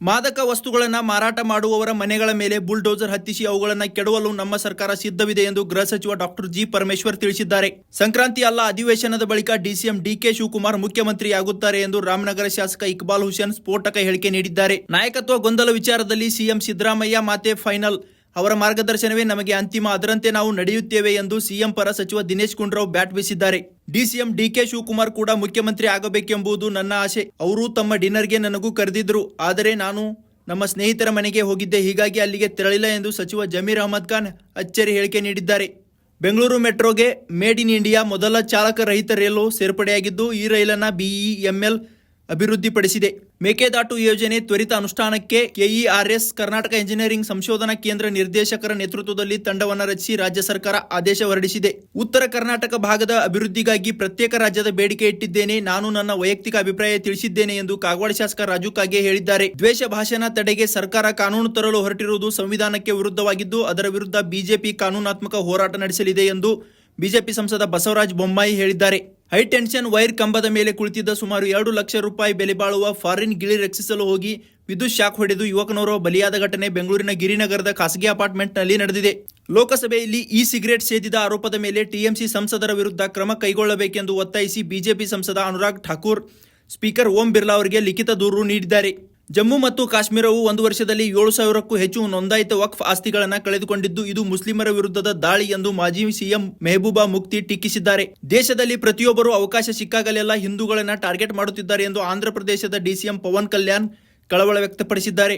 ಮಾದಕ ವಸ್ತುಗಳನ್ನು ಮಾರಾಟ ಮಾಡುವವರ ಮನೆಗಳ ಮೇಲೆ ಬುಲ್ಡೋಸರ್ ಹತ್ತಿಸಿ ಅವುಗಳನ್ನು ಕೆಡವಲು ನಮ್ಮ ಸರ್ಕಾರ ಸಿದ್ಧವಿದೆ ಎಂದು ಗೃಹ ಸಚಿವ ಡಾಕ್ಟರ್ ಜಿ ಪರಮೇಶ್ವರ್ ತಿಳಿಸಿದ್ದಾರೆ. ಸಂಕ್ರಾಂತಿ ಅಧಿವೇಶನದ ಬಳಿಕ ಡಿಸಿಎಂ ಡಿಕೆ ಶಿವಕುಮಾರ್ ಮುಖ್ಯಮಂತ್ರಿಯಾಗುತ್ತಾರೆ ಎಂದು ರಾಮನಗರ ಶಾಸಕ ಇಕ್ಬಾಲ್ ಹುಸೇನ್ ಸ್ಫೋಟಕ ಹೇಳಿಕೆ ನೀಡಿದ್ದಾರೆ. ನಾಯಕತ್ವ ಗೊಂದಲ ವಿಚಾರದಲ್ಲಿ ಸಿಎಂ ಸಿದ್ದರಾಮಯ್ಯ ಮಾತೆ ಫೈನಲ್, ಅವರ ಮಾರ್ಗದರ್ಶನವೇ ನಮಗೆ ಅಂತಿಮ, ಅದರಂತೆ ನಾವು ನಡೆಯುತ್ತೇವೆ ಎಂದು ಸಿಎಂ ಪರ ಸಚಿವ ದಿನೇಶ್ ಗುಂಡೂರಾವ್ ಬ್ಯಾಟ್ ಬೀಸಿದ್ದಾರೆ. ಡಿಸಿಎಂ ಡಿಕೆ ಶಿವಕುಮಾರ್ ಕೂಡ ಮುಖ್ಯಮಂತ್ರಿ ಆಗಬೇಕೆಂಬುದು ನನ್ನ ಆಸೆ. ಅವರು ತಮ್ಮ ಡಿನ್ನರ್ಗೆ ನನಗೂ ಕರೆದಿದ್ರು, ಆದರೆ ನಾನು ನಮ್ಮ ಸ್ನೇಹಿತರ ಮನೆಗೆ ಹೋಗಿದ್ದೆ, ಹೀಗಾಗಿ ಅಲ್ಲಿಗೆ ತೆರಳಿಲ್ಲ ಎಂದು ಸಚಿವ ಜಮೀರ್ ಅಹಮದ್ ಖಾನ್ ಅಚ್ಚರಿ ಹೇಳಿಕೆ ನೀಡಿದ್ದಾರೆ. ಬೆಂಗಳೂರು ಮೆಟ್ರೋಗೆ ಮೇಡ್ ಇನ್ ಇಂಡಿಯಾ ಮೊದಲ ಚಾಲಕ ರಹಿತ ರೈಲು ಸೇರ್ಪಡೆಯಾಗಿದ್ದು, ಈ ರೈಲನ್ನು ಬಿಇಎಂಎಲ್ ಅಭಿವೃದ್ಧಿಪಡಿಸಿದೆ. ಮೇಕೆದಾಟು ಯೋಜನೆ ತ್ವರಿತ ಅನುಷ್ಠಾನಕ್ಕೆ ಕೆಇಆರ್ಎಸ್ ಕರ್ನಾಟಕ ಇಂಜಿನಿಯರಿಂಗ್ ಸಂಶೋಧನಾ ಕೇಂದ್ರ ನಿರ್ದೇಶಕರ ನೇತೃತ್ವದಲ್ಲಿ ತಂಡವನ್ನು ರಚಿಸಿ ರಾಜ್ಯ ಸರ್ಕಾರ ಆದೇಶ ಹೊರಡಿಸಿದೆ. ಉತ್ತರ ಕರ್ನಾಟಕ ಭಾಗದ ಅಭಿವೃದ್ಧಿಗಾಗಿ ಪ್ರತ್ಯೇಕ ರಾಜ್ಯದ ಬೇಡಿಕೆ ಇಟ್ಟಿದ್ದೇನೆ, ನಾನು ನನ್ನ ವೈಯಕ್ತಿಕ ಅಭಿಪ್ರಾಯ ತಿಳಿಸಿದ್ದೇನೆ ಎಂದು ಕಾಗವಾಡ ಶಾಸಕ ರಾಜು ಕಾಗೆ ಹೇಳಿದ್ದಾರೆ. ದ್ವೇಷ ಭಾಷಣ ತಡೆಗೆ ಸರ್ಕಾರ ಕಾನೂನು ತರಲು ಹೊರಟಿರುವುದು ಸಂವಿಧಾನಕ್ಕೆ ವಿರುದ್ಧವಾಗಿದ್ದು, ಅದರ ವಿರುದ್ಧ ಬಿಜೆಪಿ ಕಾನೂನಾತ್ಮಕ ಹೋರಾಟ ನಡೆಸಲಿದೆ ಎಂದು ಬಿಜೆಪಿ ಸಂಸದ ಬಸವರಾಜ ಬೊಮ್ಮಾಯಿ ಹೇಳಿದ್ದಾರೆ. ಹೈಟೆನ್ಷನ್ ವೈರ್ ಕಂಬದ ಮೇಲೆ ಕುಳಿತಿದ್ದ ಸುಮಾರು 2 ಲಕ್ಷ ರೂಪಾಯಿ ಬೆಲೆ ಬಾಳುವ ಫಾರಿನ್ ಗಿಳಿ ರಕ್ಷಿಸಲು ಹೋಗಿ ವಿದ್ಯುತ್ ಶಾಕ್ ಹೊಡೆದು ಯುವಕನೋರ್ವ ಬಲಿಯಾದ ಘಟನೆ ಬೆಂಗಳೂರಿನ ಗಿರಿನಗರದ ಖಾಸಗಿ ಅಪಾರ್ಟ್ಮೆಂಟ್ನಲ್ಲಿ ನಡೆದಿದೆ. ಲೋಕಸಭೆಯಲ್ಲಿ ಇ ಸಿಗರೇಟ್ ಸೇದಿದ ಆರೋಪದ ಮೇಲೆ ಟಿಎಂಸಿ ಸಂಸದರ ವಿರುದ್ಧ ಕ್ರಮ ಕೈಗೊಳ್ಳಬೇಕೆಂದು ಒತ್ತಾಯಿಸಿ ಬಿಜೆಪಿ ಸಂಸದ ಅನುರಾಗ್ ಠಾಕೂರ್ ಸ್ಪೀಕರ್ ಓಂ ಬಿರ್ಲಾ ಅವರಿಗೆ ಲಿಖಿತ ದೂರು ನೀಡಿದ್ದಾರೆ. ಜಮ್ಮು ಮತ್ತು ಕಾಶ್ಮೀರವು 1 ವರ್ಷದಲ್ಲಿ 7,000ಕ್ಕೂ ಹೆಚ್ಚು ನೋಂದಾಯಿತ ವಕ್ಫ್ ಆಸ್ತಿಗಳನ್ನು ಕಳೆದುಕೊಂಡಿದ್ದು, ಇದು ಮುಸ್ಲಿಮರ ವಿರುದ್ಧದ ದಾಳಿ ಎಂದು ಮಾಜಿ ಸಿಎಂ ಮೆಹಬೂಬಾ ಮುಫ್ತಿ ಟೀಕಿಸಿದ್ದಾರೆ. ದೇಶದಲ್ಲಿ ಪ್ರತಿಯೊಬ್ಬರೂ ಅವಕಾಶ ಸಿಕ್ಕಾಗಲೆಲ್ಲ ಹಿಂದೂಗಳನ್ನು ಟಾರ್ಗೆಟ್ ಮಾಡುತ್ತಿದ್ದಾರೆ ಎಂದು ಆಂಧ್ರಪ್ರದೇಶದ ಡಿಸಿಎಂ ಪವನ್ ಕಲ್ಯಾಣ್ ಕಳವಳ ವ್ಯಕ್ತಪಡಿಸಿದ್ದಾರೆ.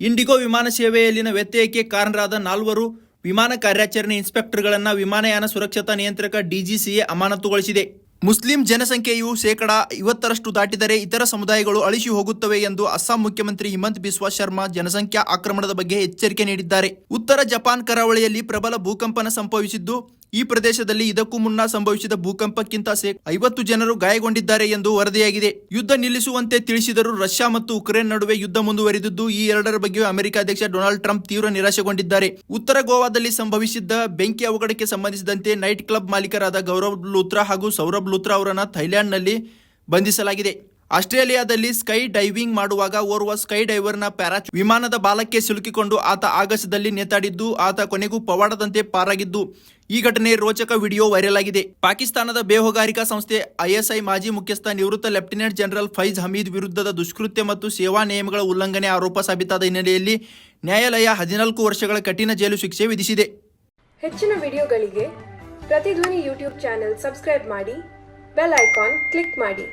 ಇಂಡಿಗೋ ವಿಮಾನ ಸೇವೆಯಲ್ಲಿನ ವ್ಯತ್ಯಯಕ್ಕೆ ಕಾರಣರಾದ 4 ವಿಮಾನ ಕಾರ್ಯಾಚರಣೆ ಇನ್ಸ್ಪೆಕ್ಟರ್ಗಳನ್ನು ವಿಮಾನಯಾನ ಸುರಕ್ಷತಾ ನಿಯಂತ್ರಕ ಡಿಜಿಸಿಎ ಅಮಾನತುಗೊಳಿಸಿದೆ. ಮುಸ್ಲಿಂ ಜನಸಂಖ್ಯೆಯು 50% ದಾಟಿದರೆ ಇತರ ಸಮುದಾಯಗಳು ಅಳಿಸಿ ಹೋಗುತ್ತವೆ ಎಂದು ಅಸ್ಸಾಂ ಮುಖ್ಯಮಂತ್ರಿ ಹಿಮಂತ್ ಬಿಸ್ವಾ ಶರ್ಮಾ ಜನಸಂಖ್ಯಾ ಆಕ್ರಮಣದ ಬಗ್ಗೆ ಎಚ್ಚರಿಕೆ ನೀಡಿದ್ದಾರೆ. ಉತ್ತರ ಜಪಾನ್ ಕರಾವಳಿಯಲ್ಲಿ ಪ್ರಬಲ ಭೂಕಂಪನ ಸಂಭವಿಸಿದ್ದು, ಈ ಪ್ರದೇಶದಲ್ಲಿ ಇದಕ್ಕೂ ಮುನ್ನ ಸಂಭವಿಸಿದ ಭೂಕಂಪಕ್ಕಿಂತ 50 ಜನರು ಗಾಯಗೊಂಡಿದ್ದಾರೆ ಎಂದು ವರದಿಯಾಗಿದೆ. ಯುದ್ಧ ನಿಲ್ಲಿಸುವಂತೆ ತಿಳಿಸಿದರೂ ರಷ್ಯಾ ಮತ್ತು ಉಕ್ರೇನ್ ನಡುವೆ ಯುದ್ಧ ಮುಂದುವರಿದಿದ್ದು, ಈ ಎರಡರ ಬಗ್ಗೆಯೂ ಅಮೆರಿಕ ಅಧ್ಯಕ್ಷ ಡೊನಾಲ್ಡ್ ಟ್ರಂಪ್ ತೀವ್ರ ನಿರಾಶೆಗೊಂಡಿದ್ದಾರೆ. ಉತ್ತರ ಗೋವಾದಲ್ಲಿ ಸಂಭವಿಸಿದ್ದ ಬೆಂಕಿ ಅವಘಡಕ್ಕೆ ಸಂಬಂಧಿಸಿದಂತೆ ನೈಟ್ ಕ್ಲಬ್ ಮಾಲೀಕರಾದ ಗೌರವ್ ಲೂತ್ರಾ ಹಾಗೂ ಸೌರಭ್ ಲೂತ್ರಾ ಅವರನ್ನು ಥೈಲ್ಯಾಂಡ್ನಲ್ಲಿ ಬಂಧಿಸಲಾಗಿದೆ. ಆಸ್ಟ್ರೇಲಿಯಾದಲ್ಲಿ ಸ್ಕೈ ಡೈವಿಂಗ್ ಮಾಡುವಾಗ ಓರ್ವ ಸ್ಕೈ ಡೈವರ್ನ ಪ್ಯಾರಾಚೂಟ್ ವಿಮಾನದ ಬಾಲಕ್ಕೆ ಸಿಲುಕಿಕೊಂಡು ಆತ ಆಗಸದಲ್ಲಿ ನೇತಾಡಿದ್ದು, ಆತ ಕೊನೆಗೂ ಪವಾಡದಂತೆ ಪಾರಾಗಿದ್ದು, ಈ ಘಟನೆ ರೋಚಕ ವಿಡಿಯೋ ವೈರಲ್ ಆಗಿದೆ. ಪಾಕಿಸ್ತಾನದ ಬೇಹುಗಾರಿಕಾ ಸಂಸ್ಥೆ ಐಎಸ್ಐ ಮಾಜಿ ಮುಖ್ಯಸ್ಥ ನಿವೃತ್ತ ಲೆಫ್ಟಿನೆಂಟ್ ಜನರಲ್ ಫೈಜ್ ಹಮೀದ್ ವಿರುದ್ಧದ ದುಷ್ಕೃತ್ಯ ಮತ್ತು ಸೇವಾ ನಿಯಮಗಳ ಉಲ್ಲಂಘನೆ ಆರೋಪ ಸಾಬೀತಾದ ಹಿನ್ನೆಲೆಯಲ್ಲಿ ನ್ಯಾಯಾಲಯ 14 ವರ್ಷಗಳ ಕಠಿಣ ಜೈಲು ಶಿಕ್ಷೆ ವಿಧಿಸಿದೆ. ಹೆಚ್ಚಿನ ವಿಡಿಯೋಗಳಿಗೆ ಪ್ರತಿಧ್ವನಿ ಯೂಟ್ಯೂಬ್ ಚಾನೆಲ್ ಸಬ್ಸ್ಕ್ರೈಬ್ ಮಾಡಿ, ಬೆಲ್ ಐಕಾನ್ ಕ್ಲಿಕ್ ಮಾಡಿ.